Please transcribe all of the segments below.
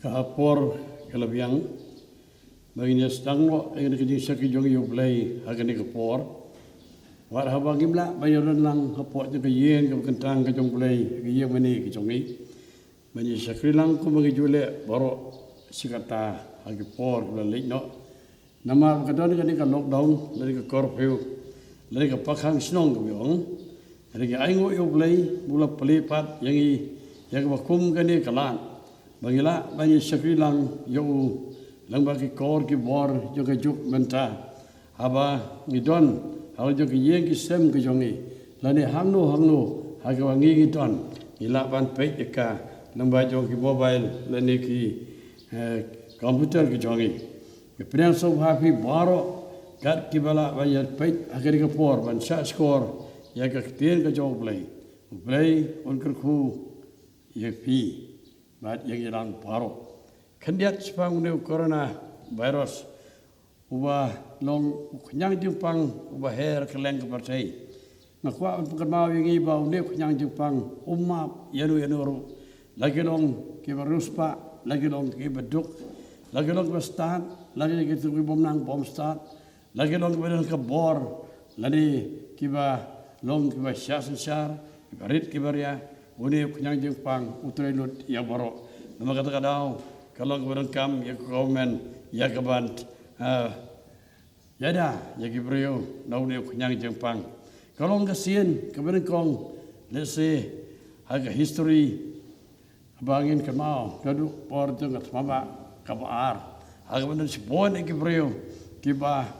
Kapor kalabiang baginya sedang lo yang kerja sakit jong yublay akan kapor war habang imla bayaran lang kapor tu kayeng ke kentang ke jong blay kayeng mani ke jongi bani sakri lang ko magi jule baro sikata agi por balik no nama kadon kan ka lockdown dari ka curfew dari ka pakhang snong ke yong dari ka aingo yublay mula pelipat yang bakum kan ni kalan bangila bani sakri lang yo lang bagi kor ki bor jo ka juk menta haba ngidon hal jo ki yeng ki sem ki jongi lani hangno ha ka wangi ngidon ila ban pe ka lang ba jo ki mobile lani ki komputer ki jongi ki prem so happy baro kat ki bala bayar pe akhir ka por ban sa score ya ka tien ka jo play on ku ye pi mat yang ilang paro kendiat sepang new corona virus uba long nyang jupang uba her keleng ke partai nakwa bukan mau yang iba new nyang jupang umap yanu ru lagi long ke baruspa lagi long ke beduk lagi long ke stat lagi ke tu bom nang bom stat lagi long ke bor lani kiba long kiba syar barit kibaria Uni kenyang jengpang utrai lut ya baro. Nama kata kadau kalau kemudian kam ya komen ya kebant ya dah ya kibrio nau ni kenyang jengpang. Kalau ngasien kemudian kong let's say harga history abangin kemau dadu por jengat mama kabar. Harga kemudian sebon kibrio kiba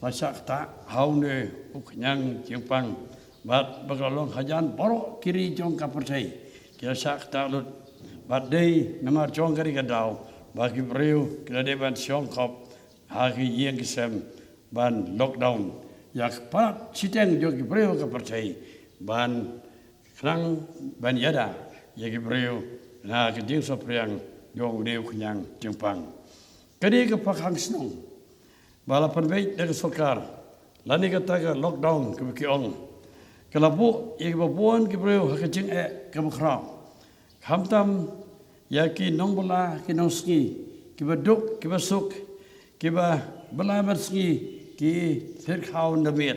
lasak tak hau ni kenyang jengpang. Bat bagalong hajan baro kiri jong kapertai kira sak talut bat dei namar jong kari kadau bagi breu kira de ban siong kop hagi yeng kisem ban lockdown yak pat siteng jo ki breu kapertai ban krang ban yada yagi breu na ke jing sopriang jong deu kunyang jengpang kadi ke pakhang snong balapan bait de sokar lani kata ke lockdown ke kiong kalau bu, yang berbuan kibreu hakajeng kebukrau. Hamtam yaki nongbola kinongski kibaduk kibasuk kiba belamarski ki terkau ndamit.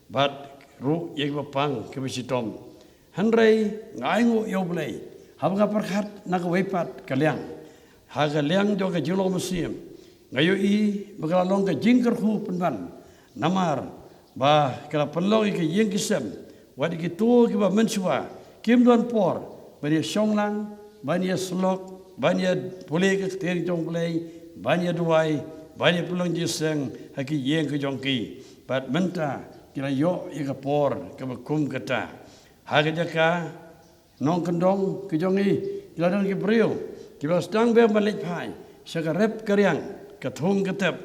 Bat ru yang berpang kibasitom. Handrai ngaingu yoblay. Habga perkat nakawepat kaliang. Haga liang jo ka julong musim. Ngayo I bagalalong ka jingkerhu penban. Namar bah kalau perlu iki yang kisam wadi kitu kiba mensua kim don por bani songlang bani slok bani boleh ke teri jong play bani duai bani pelong jiseng haki yang ke jongki bat menta kira yo ika por ke kum kata hari jaka nong kendong ke jongi kira dong ki brio kiba sedang be balik pai sakarep keriang kathung ketep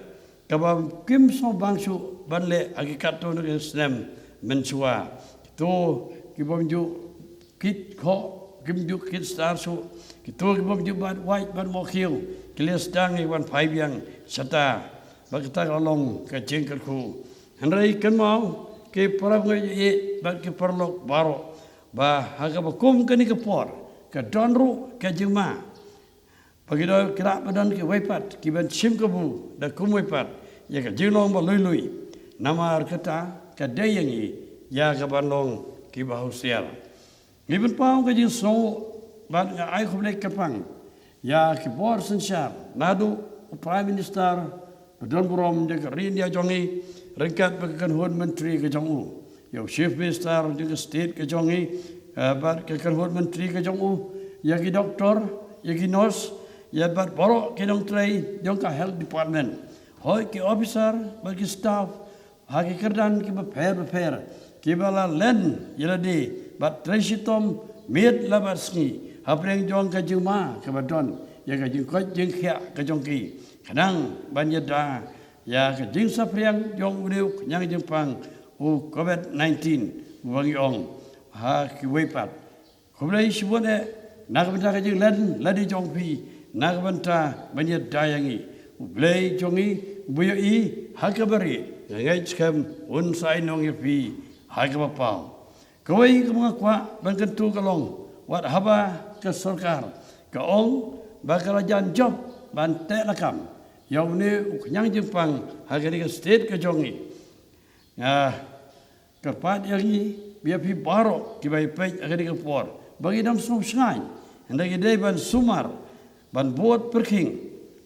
kabam kim so bangsu banle agi kato no Islam mensua to kibom ju kit kho kim ju kit star su kito kibom ju ban white ban mo khiu kiles dang I wan phai biang sata bagta along ka jengkel khu hanrai kan mau ke parab ngai e ban ke perlok baro ba haga bakum kani ke por ka donru ka jema pagido kira badan ke waipat kiban sim kabu da kum waipat ya ka jilong ba lui nama kata kadayangi ya ka banong ki bahusial ngibun pau ka jing so ban ai khumle kapang ya ki bor sensyar nadu prime minister don burom de rin ya jongi rengkat bekan hon menteri ke jongu yo chief minister de state ke jongi bat ke hon menteri ke jongu ya ki doktor ya ki nurse ya bat boro ke dong trai jong ka health department hoi ki officer bagi staff hagi kerdan ki beper ki bala len yeladi bat tresitom mit labarski hapreng jong ka juma ka badon ya ka jing ko jing khia ka jongki kanang banyada ya ka jing sapriang jong udeu nyang jengpang u covid-19 wangi ong ha ki wepat khumlai shibone nak benta ka jing len ladi jong pi nak benta banyada yangi ublei jongi buyo I hakabari ngai skam un sai nong pi hakabapau kawai kemangkwa bangkentu kalong wat haba ke sarkar ka ong bakarajan job ban te lakam yau ni ukyang jengpang hagari ke state ke jongi kerpat yang ni biar pi baro ki bai pe hagari ke por bagi dam sum sngai ndagi dei ban sumar ban buat perking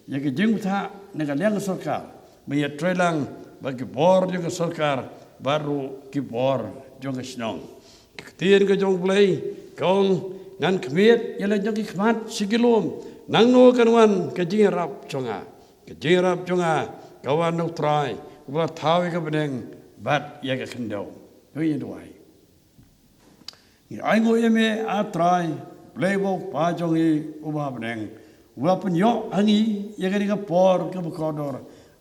ya ke jeng tha negaliang sarkar biar trelang bagi bor juga sarkar baru ki bor jong Shillong ketir ke jong play kong ngan kemiet yala jong ki khmat sikilom nang no kanwan ke jing rap chonga kawan no try wa thawi ka beneng bat ya ka khndo hui duai ni ai ngo yeme a try play bo pa jong i uba beneng wa punyo angi ya ka por ka bukodor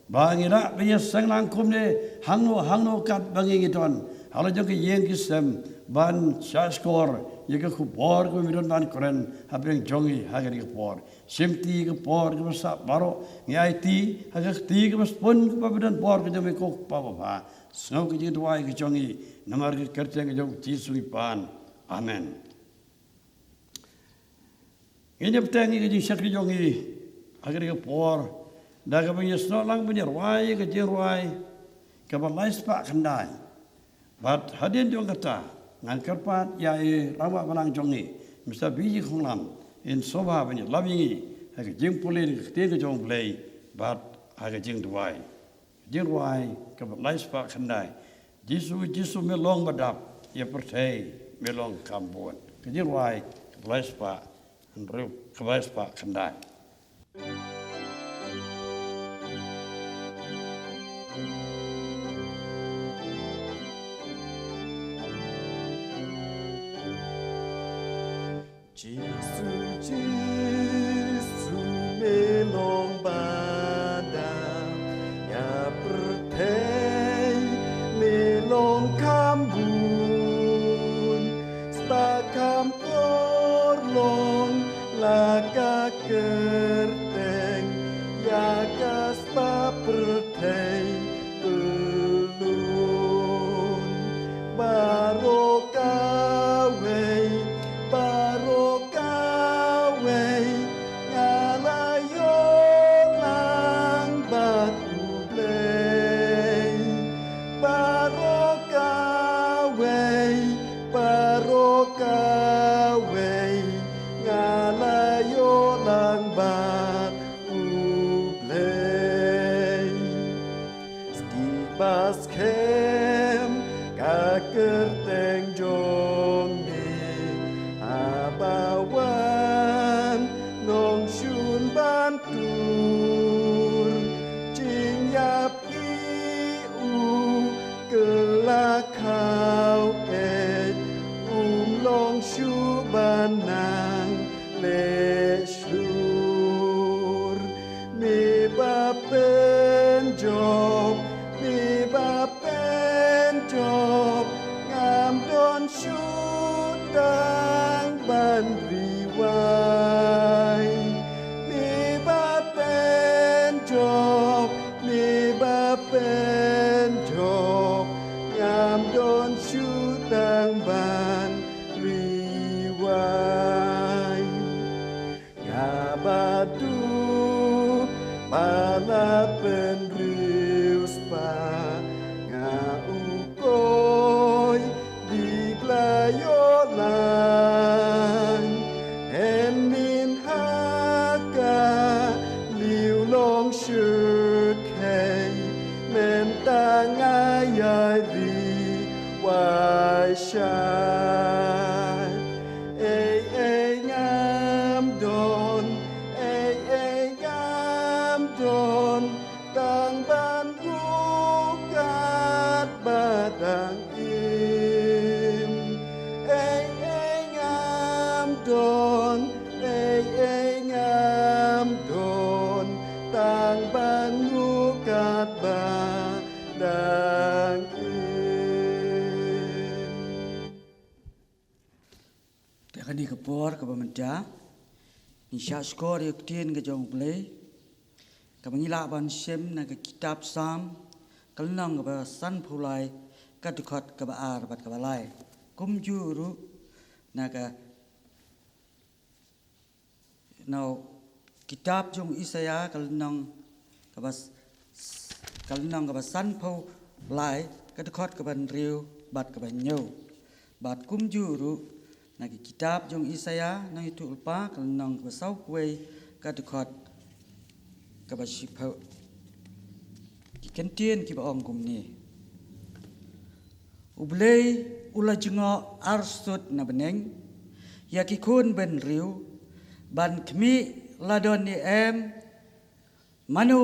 bangira benya sanglang kumne hangno kat bangi giton hala jong ki yeng ki sem ban chaskor yega ku bor ko miron ban koren habeng jongi hagari ke por simti ke por ke sa baro ngai ti hagak ti ke pon ke badan por ke jome ko pa ba snow ke ji duai ke jongi namar ke kerja ke jong ji sui pan amen ini betangi ke ji sakri jongi hagari ke por daga punya snow lang punya ruai ke ji ruai ke balai spa kandai bat hadin jong kata ngan kerpat yai rawa balang jongi mista biji khonglam in soba bani labingi ha ke jing pulin te ke jong play bat ha ke jing duai ke lai spa khandai jisu me long badap ya pertai me long kambon ke jing duai ke lai spa nru ke lai spa khandai Jisu melong badam ya pertei melong kambun stakam korlong laka kerteng ya kaspa pertei belun barokawei kerteng jongi abawan nong shun bantur jing yap iu kelakau long shu banang le shur mi bapen job ngam don shudang ban riwai mi bapen job ngam don shudang ban riwai ngabadu pala penrius pa yolang enin haka liu long shukei mentang ayari wai shai ngam don tang ban bukat badang ngam don tang ban bukat badang Tekani kepor ke pemenda ni skor yang tien ke jong play ke mengilak ban sem na ke kitab sam kelang ke san pulai ke dekat ke baar bat ke balai kum juru na ke now kitab jong Isaya kalnang kabasan pau lai kadekot kaban riu bat kaban nyau bat kum juru nagi kitab jong Isaya nang itu ulpa kalnang kabasau kuai kadekot kabasipau kentien ki baong kum ni ublei ula jengo arsut na beneng ya ki kun ben riu ban kmi ladon ni manu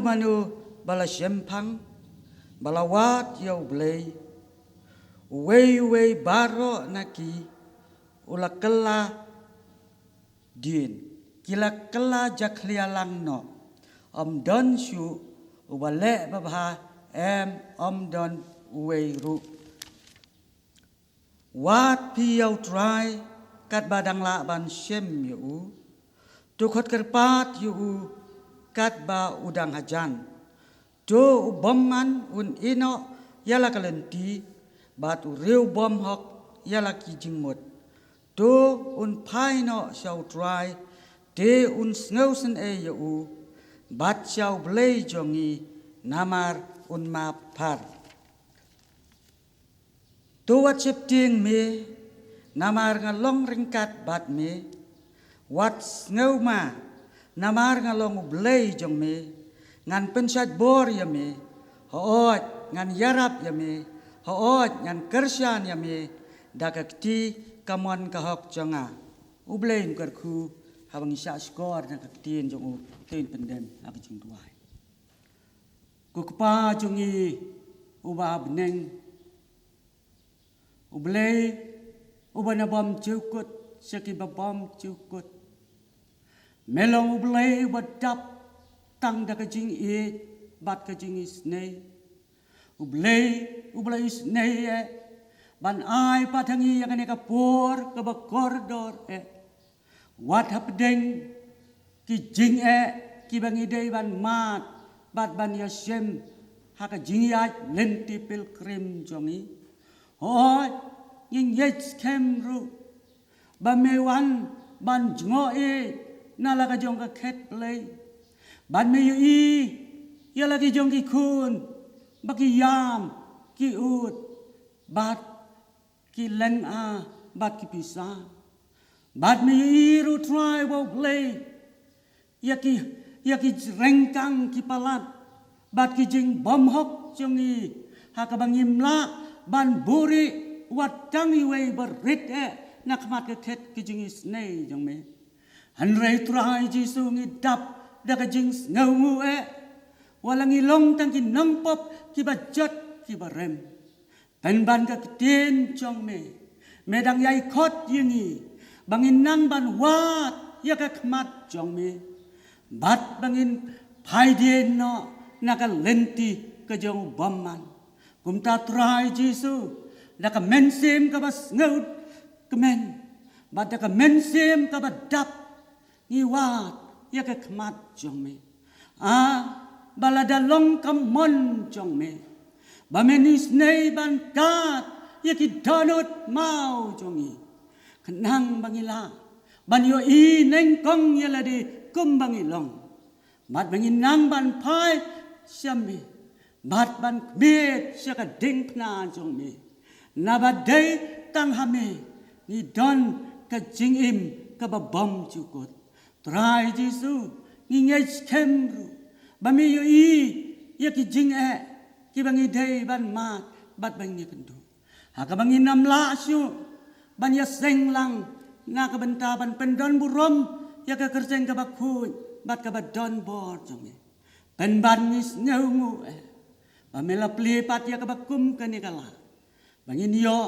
bala syempang bala wat ya ublei uwei baro naki ula kela din kila kela jaklia langno don shu ubale babha don uwei ru wat pi yau try kat badang la ban shem yu tu khot kerpat yu kat ba udang hajan tu bomman un ino yala kalenti bat u riu bom hok yala ki jingmut tu un pai no shau try te un snowsen e yu bat shau blei jongi namar un ma par tu wat chip ting me namar ngalong ringkat bat me wat ngau ma namar ngalong blei jong me ngan pensat bor ya me hoot ngan yarap ya me hoot ngan kersyan ya me dakakti kamon kahok jonga ublein kerku habang isya skor na kaktin jong tin pendem abi jing tuai ku kepa jongi uba beneng ublei ubana bom cukut seki babom cukut melong ublei wadap tang da kajing e bat kajing isne ublei isne e ban ai patangi yang ne kapor ke bakordor e wat hapdeng ki jing e ki bangi dei ban mat bat ban yasem haka jing ya lenti pilgrim jongi hoi yin yech kemru bamewan ban jongo e nalaga jong ka khet play ban me yu i yala ki jong ki kun baki yam ki ut bat ki len a bat ki pisa bat me yu i ru try wo play yaki rengkang ki palat bat ki jing bom hok jongi hakabang imla ban buri wat tangi wei berit e nakmat ke khet ki jing isne jong me han rei try jisu ngi dap da ka jing ngau e walang ilong tang ki nampop ki bajot ki barem pen ban ka tin jong me medang yai khot yingi bangin nang ban wat ya ka khmat jong me bat bangin phai den no naka lenti ka jong bomman kumta try jisu da ka mensem ka bas ngau kemen bat da ka mensem ka badap ni wat ya ka khmat jong me balada long kamon jong me bamenis nei ban kat ya ki donot mau jongi kenang bangila ban yo i neng kong ya la di kum bangilong mat bangin nang ban pai syame mat ban bet syaka ding pna jong me nabadai tang hame ni don ka jingim ka babom jukot try jisu ni ngej kemru bami yo i ya ki jing e ki bangi dei ban mat bat bangi kendu haka bangi nam la syu ban ya seng lang na ka benta ban pendon burom ya ka kerjeng ka bakhu bat ka badon bor jong e pen ban nis ngau ngu e bamela plipat ya ka bakum ka ni kala bangin yo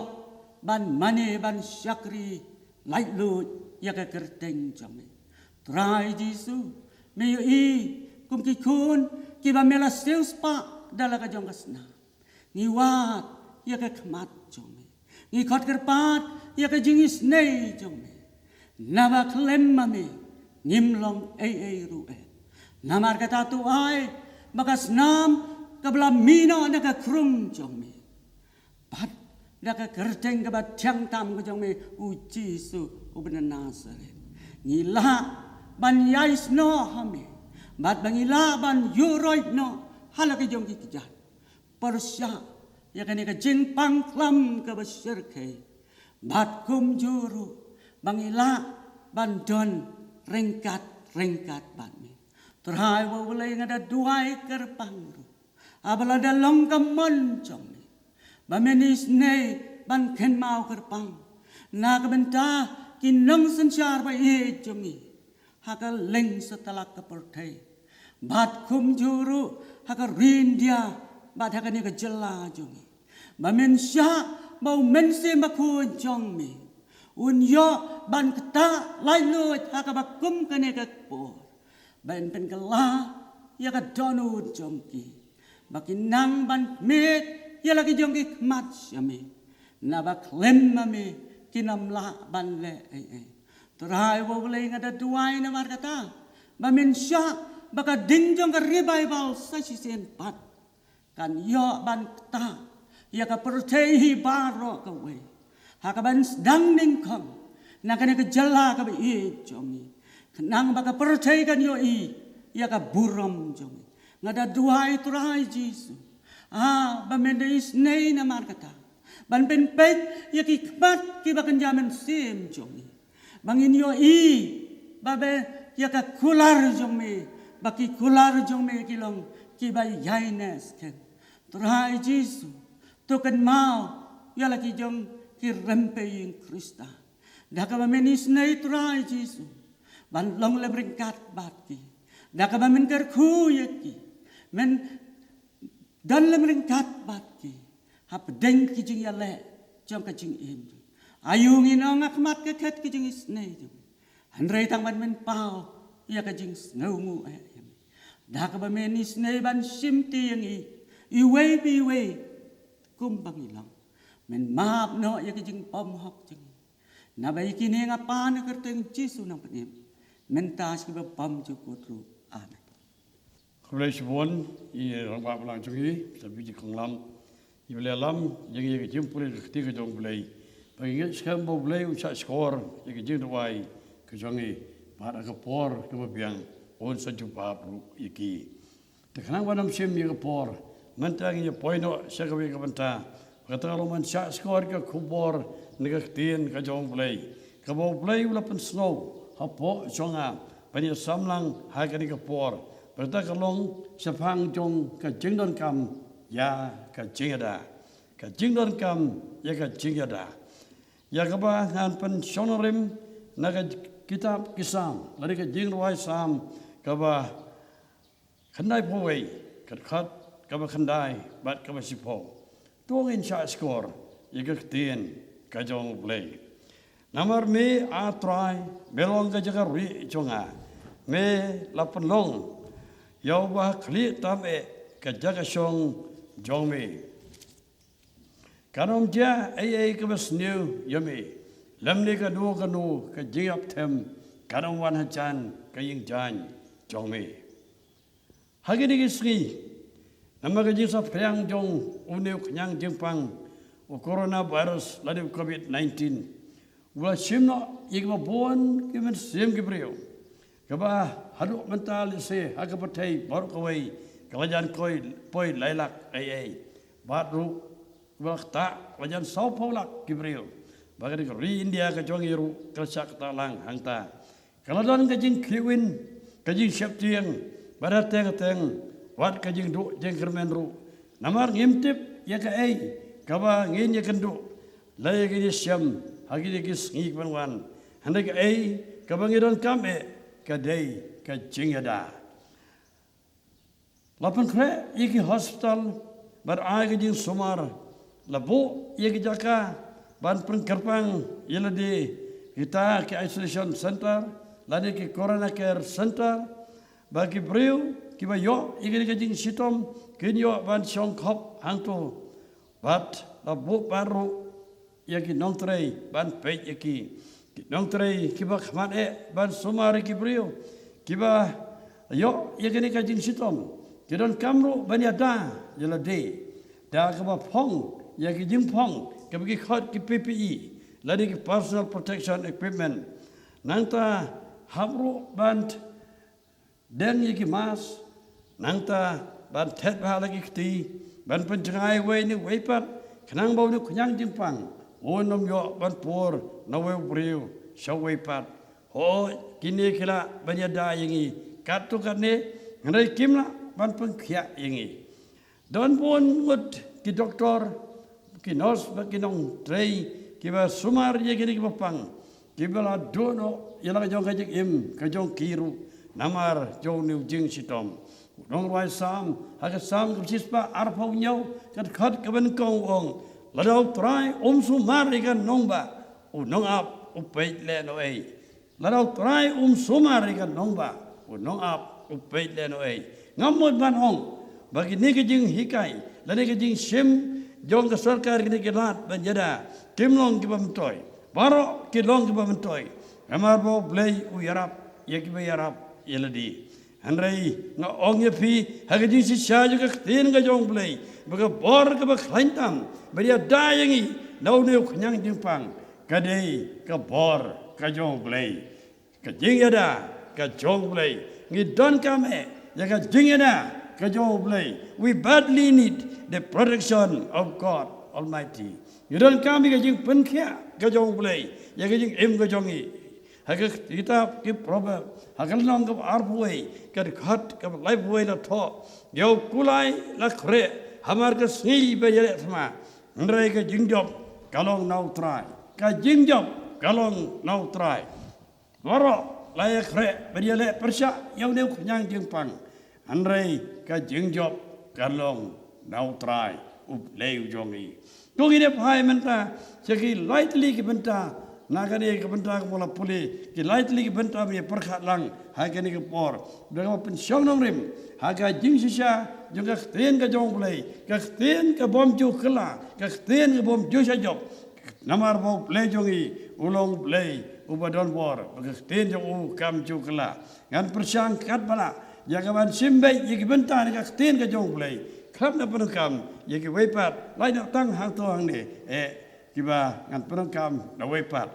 ban mane ban syakri lai lut ya ka kerteng jong e try jisu me yo i kum ki kun ki bamela seus pa dala ka jong kasna ni wat ya ka khmat jong me ni khot kerpat ya ka jingis nei jong me naba klem mame ngimlong ru e namar kata tu ai bakas nam kabla mino na ka krum jong me pat da ka kerteng ka bat tiang tam ka jong me u jisu u ben nasaret ni la ban yais no hame bat bangila ban yuroid no hala ke jong ki jat persya ya kan ka jing pangklam ka besir ke bat kum juru bangila ban don ringkat ban ni terhai wa boleh ngada duai kerpang abala dalong kamon jong ni bamenis ne ban ken mau kerpang na ka benta kinang sanchar ba e jong ni haka leng setelah kepertai bat kum juru haka rindia bat haka ni kejela jongi bamen sya bau mense maku jongmi unyo ban keta lai lut haka bakum kane kakpo ban pen kala ya ka donu jongki bakinang ban met ya lagi jongki mat syami na baklem mame kinamla ban le Terai boleh ngada duai na markata, bamin sya baka dinjong ka revival sa sisen pat, kan yo ban kta, ya ka pertehi baro ka we, haka ban sedang ningkong, na kena kejala ka bi jongi, kenang baka pertehi kan yo ya ka buram jongi, ngada duai terai Jisu, bamin deis nei na markata, ban penpet ya ki kmat ki bakan jaman sim jongi. Bangin yo babe ya ka kular jong me baki kular jong me kilong ki bay yaines ken terhai Jisu token mau ya lagi jong ki rempe ing Krista daka menis nei terhai Jisu ban long le bringkat baki daka men kerku yaki men dan le bringkat baki hap deng ki jing ya le jong ka jing im ayungin ang akmat kakat kijing isnay jom. Handray tang man men pao iya kajing snungu ayam. Daka ba men isnay ban simti yang iway kumbang ilang. Men maap no iya kajing pamhok jeng. Nabay kini nga paano karto yung Jisu ng panim. Men taas kiba pam jukutru. Amen. Kulay sibon i rangba palang chungi sabi jikong lam. Ibele lam yang iya kajing pulay kati kajong pulay. Pagingit sekarang boleh ucap skor, yang jeng tuai kejongi pada kepor kemudian on sejumpa perlu iki. Terkenang pada musim yang kepor, mentang ia poin saya kawin kebenta. Kata kalau mencak skor ke kepor negak tin kejong boleh. Kebau boleh ulapan snow, hapo jonga, banyak samlang harga ni kepor. Berta kalong sepang jong kejeng dan kam ya kejeng ada, kejeng dan kam ya kejeng ada. Ya kaba ngan pensionerim naga kitab kisam lari ke jing ruai sam kaba khandai powei kat kaba khandai bat kaba sipo tuangin sya skor yegak tien kajong play namar me a try belong ka jaga ri jonga me lapan long yau ba kli tam ka jaga song jong me Kanom dia kebas new yami lamni ka du kanu ka jiap them kanom wan hajan ka ying jan jongme hagini gisri nama ka jing sa phyang jong uneu knyang jingpang o coronavirus ladi covid-19 wala simno igma bon kimen sim gibreo kaba hadu mental se hagapatai baru kawai kalajan koi poi lailak baru waktu wajan saupolak Gibril, bagi ri India kejong iru kersak talang hangta. Kalau dan kejing kiwin, kejing septiang, pada teng wat kejing du jeng kermenru. Namar ngimtip ya ke kaba ngin ya kendu, lay kini siam, hagi dikis ngik banwan. Hendak kaba ngiron kame, kadai kejing ada. Lapan kre iki hospital berai kejing sumar. Labu ia kejaka ban pengkerpang ia di kita ke isolation center ladi ke corona care center bagi beriu kiba yo ia kejing sitom kinyo ban songkop hangtu bat labu baru ia ki nongtrei ban pej iki nongtrei kiba khmane ban sumari ki beriu kiba yo ia kejing sitom kidon kamru ban yada ia di da kiba phong ya ki jingpong ke bagi khot ki PPE ladi ki personal protection equipment nangta habro band den yiki mas nangta ban thet ba lagi kti ban penjangai we ni wepat kenang bau ni kunyang jimpang onom yo ban por na we briu shaw wepat ho kini kila banyada yangi katu kane ngai kimla ban pengkhia yangi don pun mut ki doktor ki nurse ba ki nong trei ki ba sumar ye ki bapang ki bala dono yala jong kajik im kajong kiru namar jong niu jing sitom nong wai sam ha sam ki sispa arpau nyau kat khat ka ban kong ong ladau trai sumar ikan nongba nong ap upait le no ei ladau trai sumar ikan nongba nong ap upait le no ei ngamut ban ong bagi ni kijing hikai lani kijing sim jong ke sarkar kini kilat banjada kimlong ki bamtoy baro kilong ki bamtoy amar bo blay u yarap yekibe yarap yeladi anrai nga ong ye phi hagajing si shaju ka tin ga jong blay baga bor ka ba khlaintam baria dayangi nau ne khnyang jingpang kadei ka bor ka jong blay ka jing yada ka jong blay ngi don kame ya ka jing yada we badly need the protection of God Almighty. You don't come because you penkia kajong play. You kajing em kajongi. Hagak kita keep problem. Hagal long of our way. Kat cut of life way la tho. Yo kulai la kre. Hamar ka sni be yere sama. Ndrai ka jing job kalong now try. Ka jing job kalong now try. Waro la ya kre be yele persya yo ne khnyang jing pang. Andrei ka jing job kalong now try up leu jongi to gine phai menta cheki lightly ki benta nagane ki benta ko la puli ki lightly ki benta me perkhat lang ha ke ni ko por daga pen shong nom rim ha ka jing sisa jong ka ten ka jong play ka ten ka bom ju khla ka ten ka bom ju sa job namar bo play jongi ulong play ubadon bor ka ten jong u kam ju khla ngan persang kat bala Jagaban simbai yaki bentar ka ten ka jong play krap na penungkam yaki wepat lai nak tang hang to hang ni kiba ngan penungkam na wepat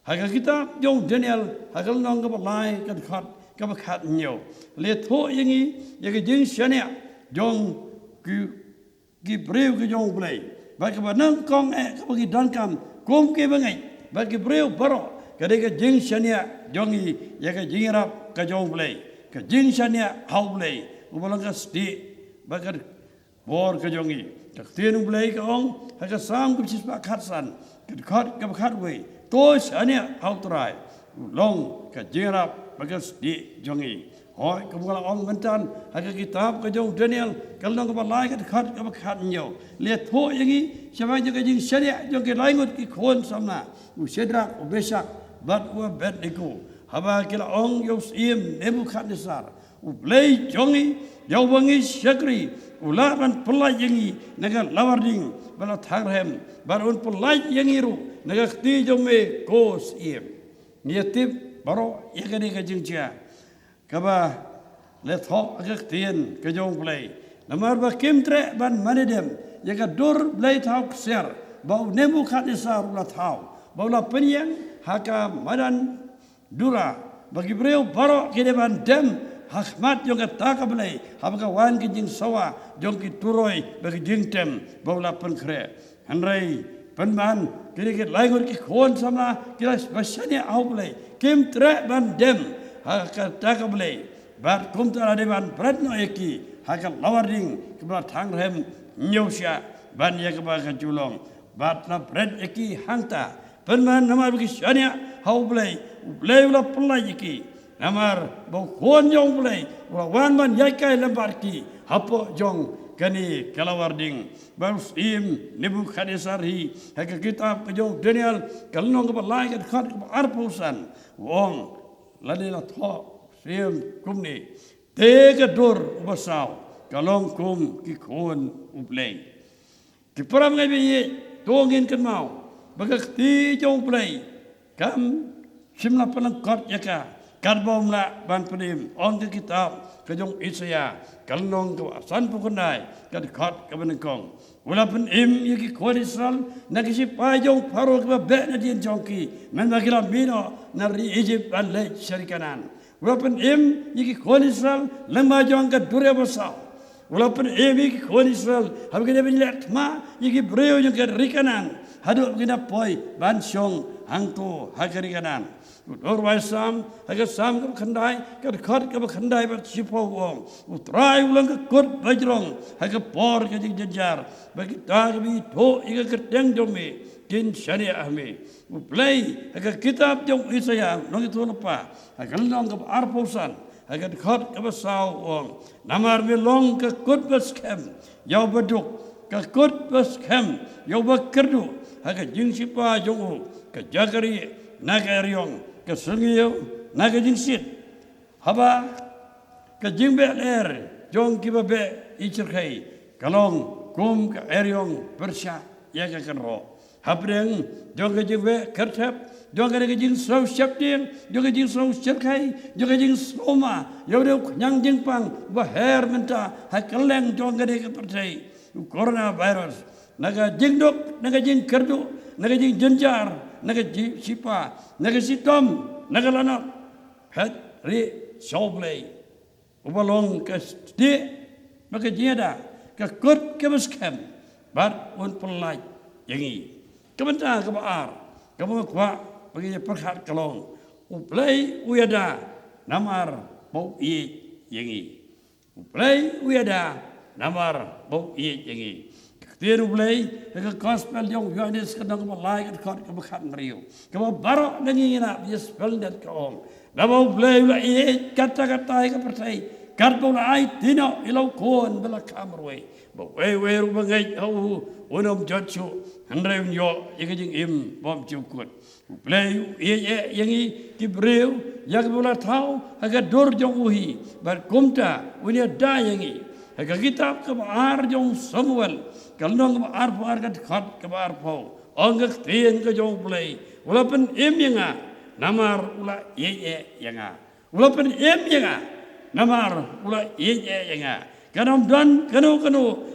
haga kita jong Daniel hagal nong ka lai ka khat nyo le tho yangi yaki jing shania jong ki breu ka jong play ba ka nang kong ka bagi dan kam kom ke bangai ba ki breu baro ka de ka jing shania jongi yaki jing rap ka jong play ka jing shania haublei ubalang ka sti bagar bor ka jongi ka tenu blei ka ong ha ka sam ku chispa khatsan ka khat we to shania hautrai long ka jing rap bagar sti jongi hoi ka bala ong mentan ha ka kitab ka jong Daniel kalong ka balai ka khat nyo le tho yangi shamai ka jing shania jong ke lai ngot ki khon samna u sedrak u besak bat u bet niku haba kila ong yos im Nebukadnezar ublei jongi yawangi syakri ulaban pelai yangi naga lawarding bala tharhem barun pelai yangi ru naga khti jome kos im niatip baro yakani ka jingcha kaba le tho agakhtien ka jong play namar ba kimtre ban manedem yaga dur blai thau kser bau Nebukadnezar ula thau baula penyang haka madan dura bagi breu baro kene ban dem hakmat jong ka ka blai habka wan ki jing sawa jong ki turoi bagi jing tem baula pen kre hanrai penban kene ke laingur ki khon samna kila basane au blai kim tre ban dem haka ka blai bat kum tara de ban pratno eki haka lawarding kibra thang rem nyosya ban ya ka ba ka julong bat na bread eki hangta penban namar bagi shania hau blai blai ula pelai ki namar bau kon jong blai wan man yai kai lembar ki hapo jong kani kalawarding bau sim Nebukadnezar hi haka kitab jong Daniel kalnong ka lai ka khat arpusan wong lani la tho sim kumni te ka dor basau kalong kum ki kon ublai ki param ngai bi tongin kan mau bagak ti jong blai kam simla palang kot yaka kat bom la ban pedim on ke kitab ke jong Isaya kalnong ke san pukundai kat khat ke benengkong walaupun yaki kuat Israel nak isi pajong paro ke be na din jongki men bagila mino na ri Egypt ban le syarikanan walaupun yaki kuat Israel lemah jong ke dure besar walaupun yaki kuat Israel habis bin let ma yaki breu jong ke rikanan haduk kena poi ban syong hangtu hakarikanan Urwai sam, haga sam ke khandai, ke khat ke khandai bat sipo wong. Utrai ulang ke kot bajrong, haga por ke jing jajar. Bagi ta ke bi tho ika kerteng jome, kin syariah me. Uplay haga kitab jong Isaya, nong itu lepa. Haga long ke arposan, haga khat ke basau wong. Namar me long ke kot baskem, yau beduk ke kot baskem, yau bakerdu. Haga jing sipa jong ke jagari nagariong. Ke sengio naga jingsit haba ke jingbe ler jong kiba be ichirkai kalong kum ke eriong bersya ya ke kenro habreng jong ke jingbe kertep jong ke jing sau syapting jong ke jing sau chirkai jong ke jing soma yaude nyang jingpang baher menta hakeleng jong ke percai coronavirus naga jingdok naga jing kerdu naga jing jenjar naga sipa naga sitom naga lanap het ri shoblay ubalong ke sti maka jeda ke kut ke beskem bat un pelaj yangi kebenta ke baar kamu kwa bagi perkhat kalong uplay uyada namar bau i yangi uplay uyada namar bau i yangi Tiru play, ke gospel jong Yohanes kadang malai ke kot ke bekat meriu. Ke barok dengi na bias peldet ke om. Labo play la kata-kata ke percaya. Kat pun ai tino ilau kon bela kamroi. Ba we ru bangai au unom jotsu handrem yo ye jing im bom chukut. Play yangi kibreu yak bola tau aga dor jong uhi bar kumta unia da yangi. Aga kitab ke ar jong Samuel kalnong ke ar kat khat ke ar pau ongak tien ke jong play walaupun yanga namar ula yanga walaupun yanga namar ula yanga kanam dan kanu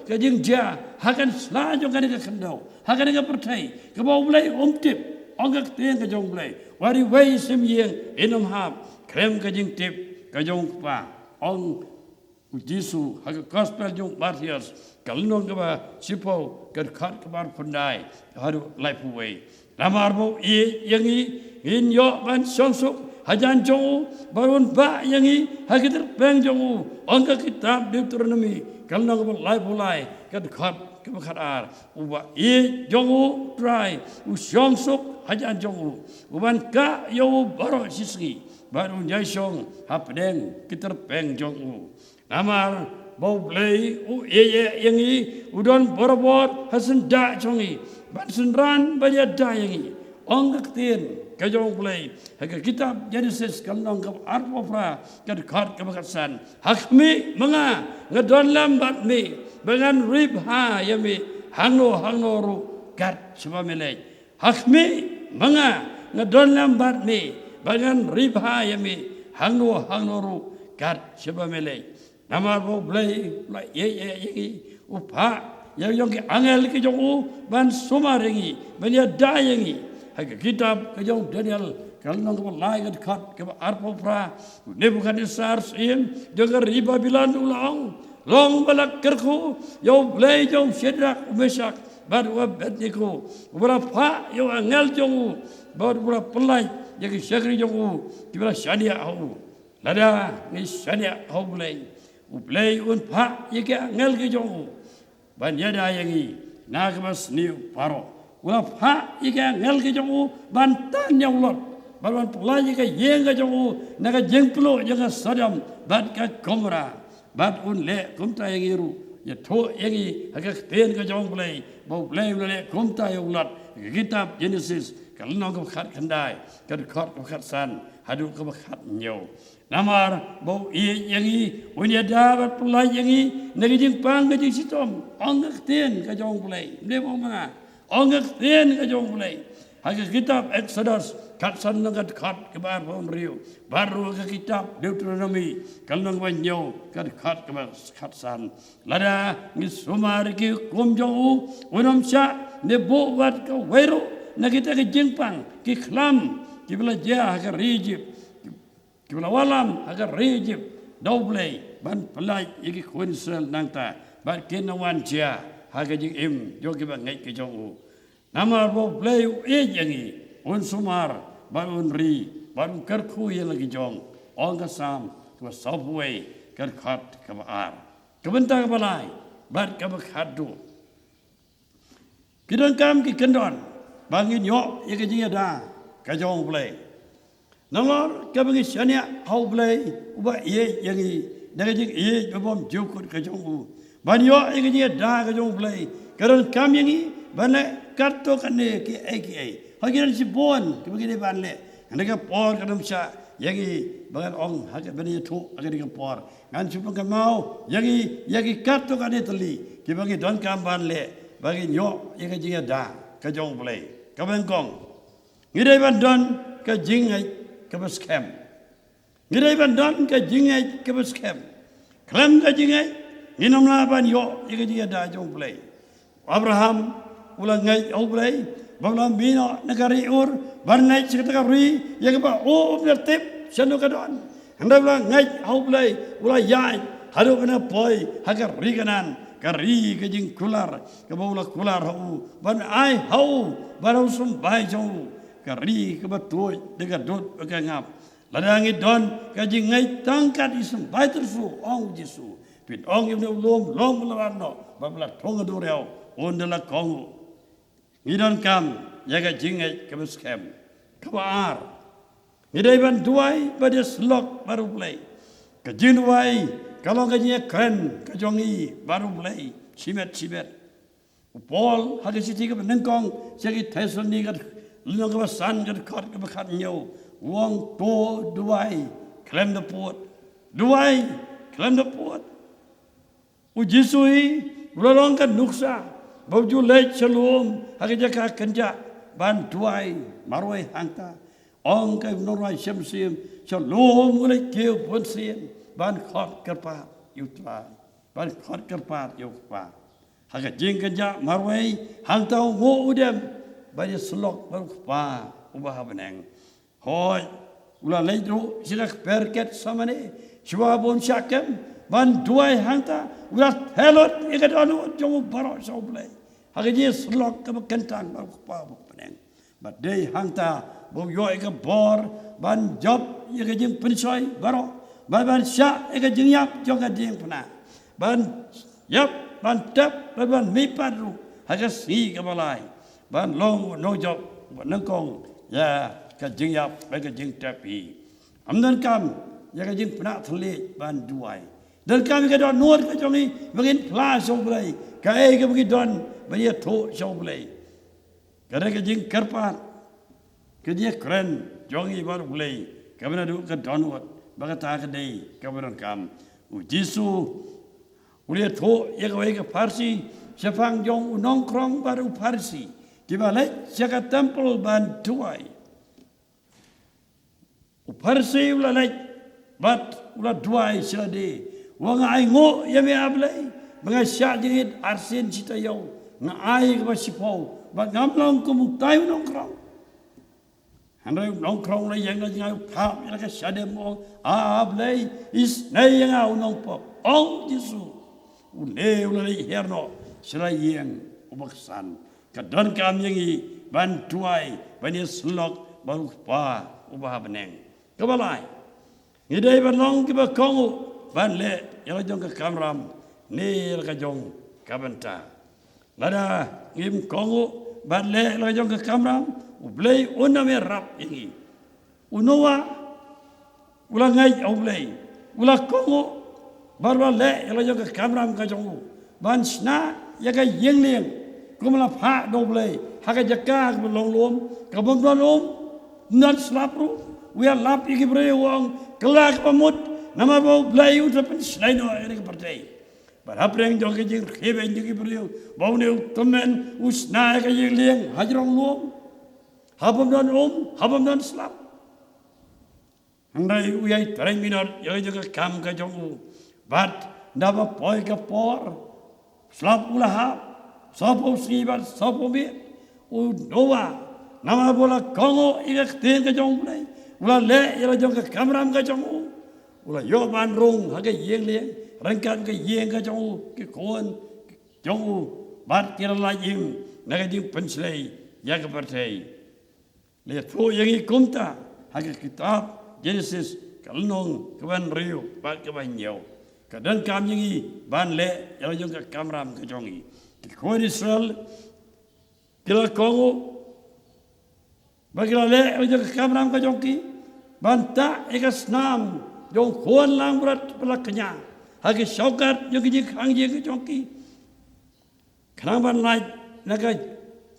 ke jing ja hakan sla jong kan ke khandau hakan ke pertai ke bau play tip ongak tien ke jong play wari wei sim yeng enam hap krem ke jing tip ke jong pa ong Jisu haga gospel jong Matthias kalnong ke ba sipo ke khat ke bar pandai haru lai puwei namar bo yangi in yo ban sonsuk hajan jong barun ba yangi hagider bang jong angka kitab Deuteronomy kalnong ke lai pulai ke khat ke khat ar uba jong try sonsuk hajan jong uban ka yo baro sisgi baru nyaisong hapdeng kiter bang jong namar bau play yangi udon borobor hasan da chongi bansun ran baya da yangi ongak tien kajong play haga kitab Genesis kalnong ke arpofra ke khat ke bakasan hakmi manga ngadon lambat mi dengan ribha yami hangno ru kat sebamele hakmi manga ngadon lambat mi dengan ribha yami hangno ru kat sebamele namar bo play ye upa yang ke angel ke jong ban sumarengi ban ya dayangi haga kitab ke jong Daniel kalnong ke lai ke khat ke arpopra Nebukadnezar sim jaga riba bilan ulang long balak kerku yo play jong Shadrach Meshach bar wa Abednego berapa yo angel jong bar berapa pelai jadi syakri jong kibra syania au lada ni syania au play uplay pa yeke ngel ke jong ban yada yangi nagbas ni paro wa pa yeke ngel ke jong ban tan yang lot ban pulai ke yeng ke jong naga jengplo jaga sadam bat ka komra bat le kumta yangiru ya tho yangi haga ten ke jong play bo play le kumta yang lot kitab Genesis kalno ke khat khandai ke khat san hadu ke khat nyo namar bau yangi unia dapat pulai yangi nagi jing pang ke jing sitom ongak tien ke jong pulai le bo mana ongak tien ke jong pulai haga kitab Exodus kat san nang kat ke bar pon riu baru ke kitab Deuteronomy kalnang banyo kat ke kat san lada ni sumar ki komjong unom sya ne bo wat ke wero na kita ke jingpang ki khlam ki bela ja ke Egypt ki bela walam agar Egypt double ban pelai iki kunsel nangta ban kenawan ja haga jing im jo ki ba ngai ke jong nama bo play jangi un sumar ban un ri ban kerku yang lagi jong ong ka sam to subway kar khat ka ar kebentar balai ban ka khadu kidon kam ki kendon bangin yo ye ka jing da ka jong play nangor ka bangi syania how play uba ye jangi daga jing ye bom jukut ka jong ban yo ye ka jing da ka jong play karon kam yangi ban karto kane ki ai hagiran si bon ki begini ban le andaka por kadam sha yagi bagan ong haga bani thu agari ka por ngan supang ka mau yagi karto kane tali ki bagi don kam ban le bagi nyo ye ka jinga da ka jong play ka ben kong ngidai ban don ka jingai ka bas kem ngidai ban don ka jingai ka bas kem klam ka jingai nginom la ban yo ye ka jinga da jong play Abraham ulang ngai au play balam bina negari ur barnai cikata ri yang ba o bertip sanu kadon anda ulang ngai au play ulang yai haru kana poi hagar ri kanan kari ke jing kular ke baula kular hau ban ai hau barau sum bai jong kari ke batoi dekat dot ke ngap ladangi don ke jing ngai tangkat isum bai tersu ong jisu pit ong yang lom melarno babla thong do reo ondela kongu ngidon kam yaga jingai kemes kem kabar ngidai ban duai pada slok baru play ke jinwai kalau gajinya keren ke jongi baru play simet upol hadi siti ke nengkong segi tesul ni ke lung ke san ke khat ke khat nyau wong to duai klem de pot duai klem de pot ujisui ulong kan nuksa baju lej selum hagi jaka kenja ban tuai marwai hangta ong kai norwai sim selum ulai keu pun sien ban khot kerpa yutra ban khot kerpa yukpa hagi jing kenja marwai hangta ngo udem baju selok berpa ubah beneng hoi ula lej ru sirak perket samane shwa bon syakem ban tuai hangta ula helot ikat anu jong barok soblai hagi slok ke kentang pa peneng badai hangta bo yo ke bor ban job ye ke jing pensoi barok ban sya ye ke jing yap jong ke jing pena ban yap ban tap ban mipat ru hagi si ke balai ban long no job nengkong ya ke jing yap ke jing tapi amdan kam ye ke jing pena thle ban duai dan kami ke don nuat ke jongi begin flash oblai kai ke begin don bagi tho oblai kada ke jing kerpat ke dia keren jongi bar oblai kamera du ke don nuat bagata ke dei kameran kam ujisu ulia tho ye ke farsi sepang jong nongkrong baru farsi di balai jaga temple ban tuai farsi ulalai bat ulah duai selade wang ai ngo ya me ablai banga sya jingit arsen cita yau nga ai ke basipau ba ngamlong ku mutai nongkrong handai nongkrong la yang ngai phap ya ke syade mo ablai is nei yang au nongpop ong jisu une ulai herno sila yang ubaksan kadon kam yangi ban tuai bani slok baru pa ubah beneng kebalai ngidai banong ke bakongu ban le yang jong ke kamram ni ka jong kabanta lada ngim kongu ban le la jong ke kamram ublei una me rap ingi unowa ulang ngai ublei ula kongu barba le la jong ke kamram ka jong ban sna ya ka yengleng kumla pha doblei ha ka jakka ka long lom ka bom lom nan slapru we are lap igi bre wong kelak pamut nama bau belayu tapi selain itu ke partai. Berapa jong ke jing kheben jing beliau bau ne temen usna ke jing liang hajrong lom habam don slap. Andai uyai terang minor, yang juga kam ke jongu, bat dapat poi ke por, slap ulah, sopo sibat, sopo bit, doa, nama bola kongo ikat tin ke jongu lay, ulah le yang juga kamram ke jongu, ulah yo bandrung haga yeng liang, rangkan ke yeng ke jongu, ke kawan jongu, bat kira lajim, naga jing penslay, ya ke partai. Lihat tu yang ikumta, haga kitab Genesis kalnong kawan riu bat kawan yau. Kadang kami ini ban le yang juga kamram kejongi. Kawan Israel kila Kongo bagila le yang juga kamram kejongi. Banta ekas nam jong kawan lang berat pelaknya. Hagi syaukat yang kijik hangji kejongi. Kenapa naik naga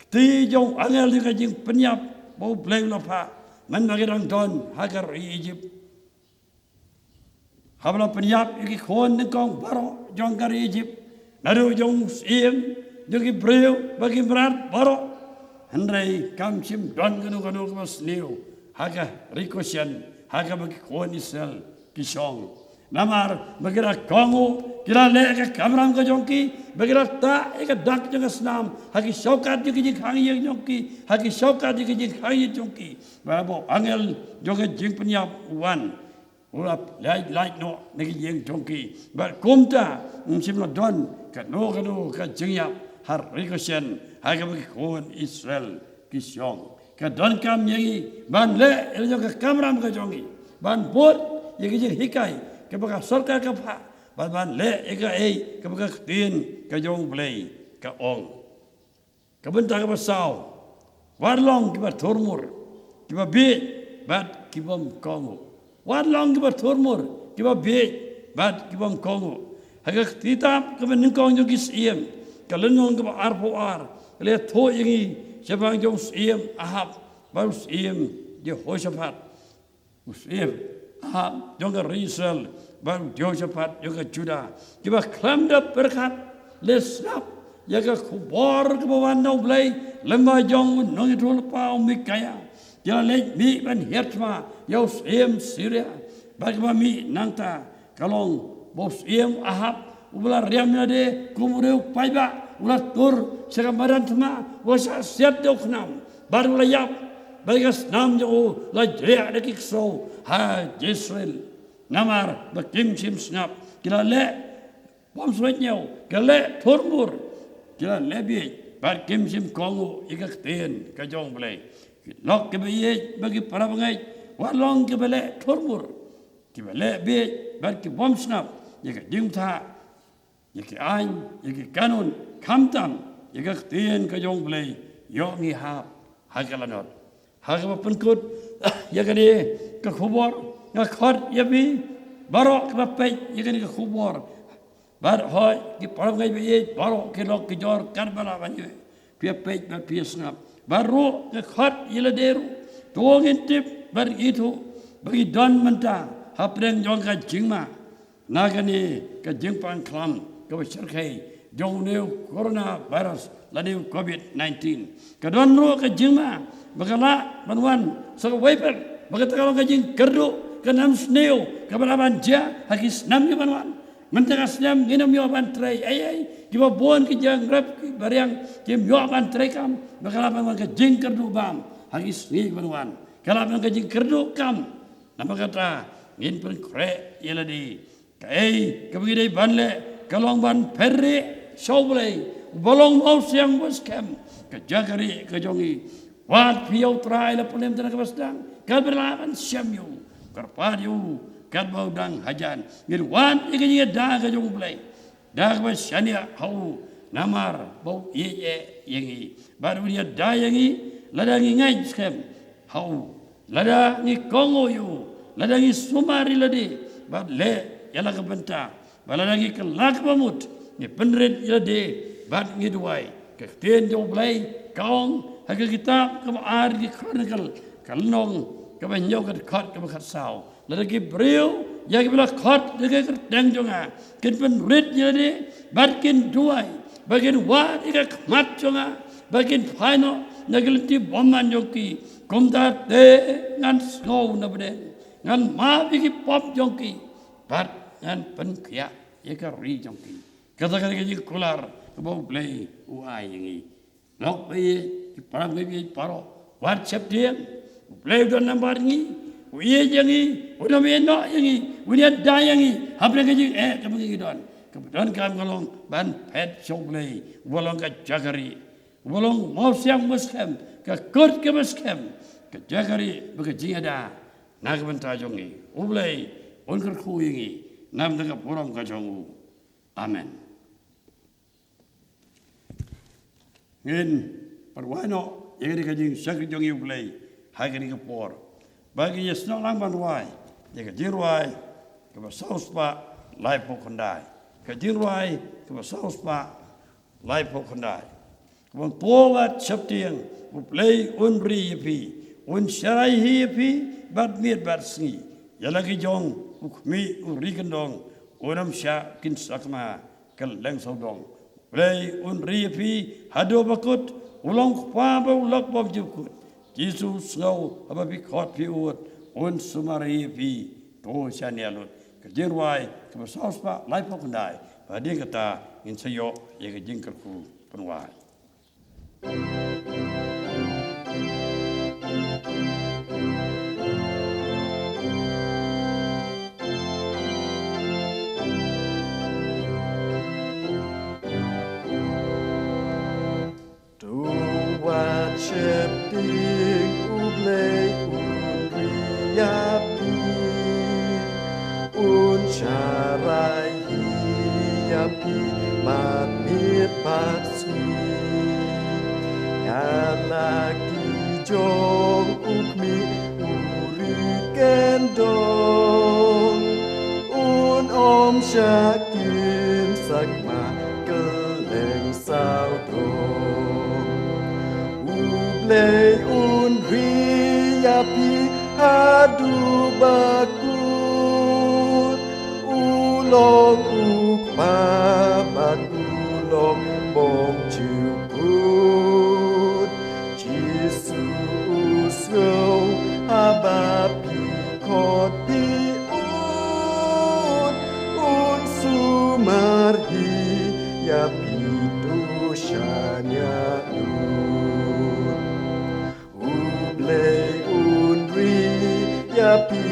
ti jong angel di kajing penyap bau bleng lapa. Man bagi orang don hagar Egypt. Habla penyap iki khon ni kong baro jong gar Egypt. Naru jong siem jogi breu bagi berat baro. Handai kam sim don kanu kemas niu. Haga rikosian haga bagi khon Israel kisong. Namar bagi rak kongo kira le ke kamram ke jongki bagi rak ta eka dak jong snam hagi syaukat jogi jing hangi jongki hagi syaukat jogi jing hangi jongki. Babo angel joga jing penyap wan ulap light no negi jing jongki bar kumta simno don kanu ka jingyap har rikosian haga bagi khon Israel kisyong ka don kam yengi ban le joga kamram ke jongi ban bot yegi jing hikai kebaga sorka kapha ban le ega ei kebaga tin ka jong play ka ong kabenta ka basau warlong kiba thormur kiba be bat kibam kongo warlong kiba thormur kiba be bat kibam kongo haga titam kiba ningkong jong kisiem kalengong kiba arpo ar le tho yengi sebang jong siem ahab baru siem je hosafat usiem Jonga Israel, baru Josaphat, jonga Judah. Kiba klamda berkat, lesnap, jaga kubor kebawan nau belai, lemah jong nong itu lepa mikaya. Jala lej mi ban hertma, yaus Syria, bagi mi nangta, kalong bos ahab, ular riamnya de, kumureu paiba, ular tur, sekamaran tma, wasa siat dok nam, baru layap. Bagas nam jo la jaya de kikso ha Israel namar bakim sim snap kila le bom swetnyo kala thormur kila le bi bar kim sim kongo ikak ten ka jong blai lok ke bi bagi para bangai walong ke bele thormur ki bele bi bar ki bom snap yaka dimtha yaki ain yaki kanun kamtam ikak ten ka jong blai yo ngi ha hagalanot Haga penkut, ya kan dia ke kubur, ngakot ya bi, barok ke bapai, ya kan dia ke kubur, bar hoi di param gai bi, barok ke lok ke jor Karbala banyu, pia pej bar pia sengap, baru ngakot ya lederu, tuang intip bar itu bagi don mentah, hapreng jong ka jingma, naga ni ka jingpang klam, ka berserkai, jong neu corona virus, ladiu COVID-19, ka don ro ka jingma. Bagala manuan sa wiper bagat kalau kajing kerdu kanam sneo kabaraban ja hagis nam ni manuan mentegas nam ginam yo ban tray ay kiba bon ki jang rap bariang kim yo ban tray kam bagala manuan kajing kerdu bam hagis ni manuan kala ban kajing kerdu kam nama kata ngin pen kre yela di kai kabagi dai banle kalong ban perre soblei bolong mau siang bos kam kajagari kajongi Wat piau trai la polem tena kabasdang, kad berlawan siamyu, karpadiu, kad baudang hajan. Ngir wan ikannya dah kajong belai, dah kabas shania hau namar bau ye yengi, baru dia dah yengi, lada ngai skem hau, lada ngi kongo yu, lada ngi sumari lade, bad le yala kabenta, balada ngi kelak pamut, ngi penred yade, bad ngi duai, kekten jong belai kaong. Haga kitab kama ar di chronicle kalnong kama nyau kat khat kama khat sao lagi breu ya kibla khat lagi dang jonga kin pen rit jadi batkin duai bagin wa ika mat jonga bagin final nagalti boman jongki kumda te ngan snow na bede ngan ma bigi pop jongki bat ngan penkia yeka ri jongki kata ji kular kebo play uai yangi nok be parang be paro WhatsApp dia play don number ni uye jangi udah me no yangi udah da yangi hapre ji kamu gi don kemudian kami ngolong ban pet choklay wolong ka jagari wolong mau siang muskem ka kurt ke muskem ka jagari baka jingada nak benta jongi ublay onkar khuingi nam daga puram ka jongu amen ngin parwano yegri ka jing sakri jongi ublay hagani ka por bagi yesno lang banwai yega jirwai ka saus pa lai pokondai kajirwai ke saus pa lai pokondai kebon polat chaptiang uplay unri pi un sharai hi pi bat miet bat sngi yalagi jong ukmi urikendong unam sha kin sakma kal leng saudong play unri pi hado bakut ulong pa ba ulak bob jukut Jesus ngau aba bi khot pi ut un sumari pi to chanialut kajirwai ke saus pa lai pokondai pada kata insayo ye jingkerku penwai tu wajib ding ublay uriapi uncarai hiapi mamit patsi yalagi jong ukmi uri kendong un om syakin sakma keleng saudong ublay un riapi hadu bakut ulong ukpabat ulong bom jukut Jesus ngau abapi kot pi un sumarhi ya pitu shanya ublay unri ya pi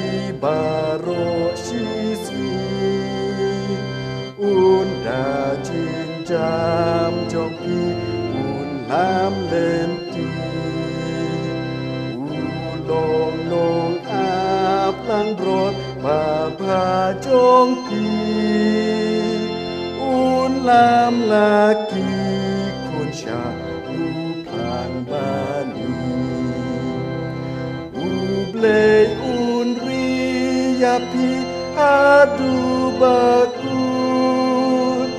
baro sisi unda jinjam joki un lam lenti ulong long ap lang brot baba jongki un lam laki kun sha upang bani ublay unri yapi adu bakut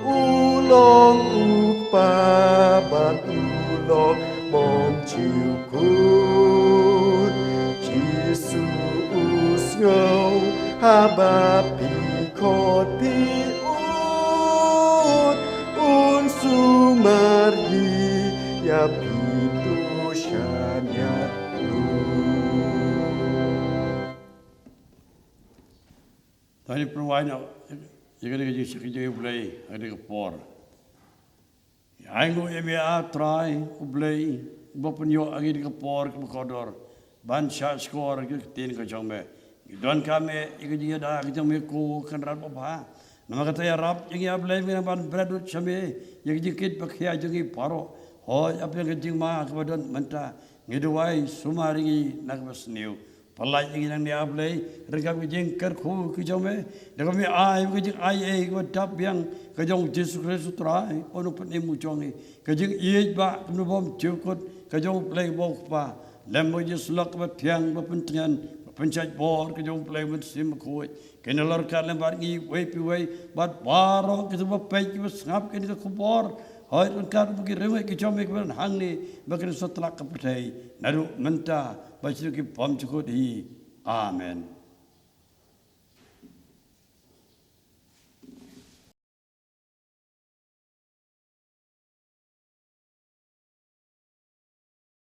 ulong ukpabat ulong bom ciukut Jesus ngau habapi kot pi un sumarhi yapi tushanya tadi perwanya jika dia jadi sekejap ublay ada kepor Aingo eme a try ublay bopenyo agi di kepor ke kodor ban shot score ke tin ke jongme don kame igi dia da ke jongme ko kan rat ba nama kata ya rap igi ublay me ban bread chame igi dikit pakhya jogi paro ho apne ke jingma ke badon menta ngidwai sumari nak basniu palai igi nang dia ublay regam jing ker khu ke jongme degam me ai ke jing ai ko tap yang ke jong Jesus Kristus trai onu peni mujongi ke jing ye ba nu bom chukut ke jong play bo pa lem mo Jesus lok ba thiang ba pentian pencaj bor ke jong play men sim khoi ke nalor ka lem bar ngi we pi we bat baro ke ba pe ki ngap ke ni ko bor hoi un kar bu ki rewe ki jom ke ban hang ni ba ke sotlak ka pthai naru menta ba chi ki bom chukut hi amen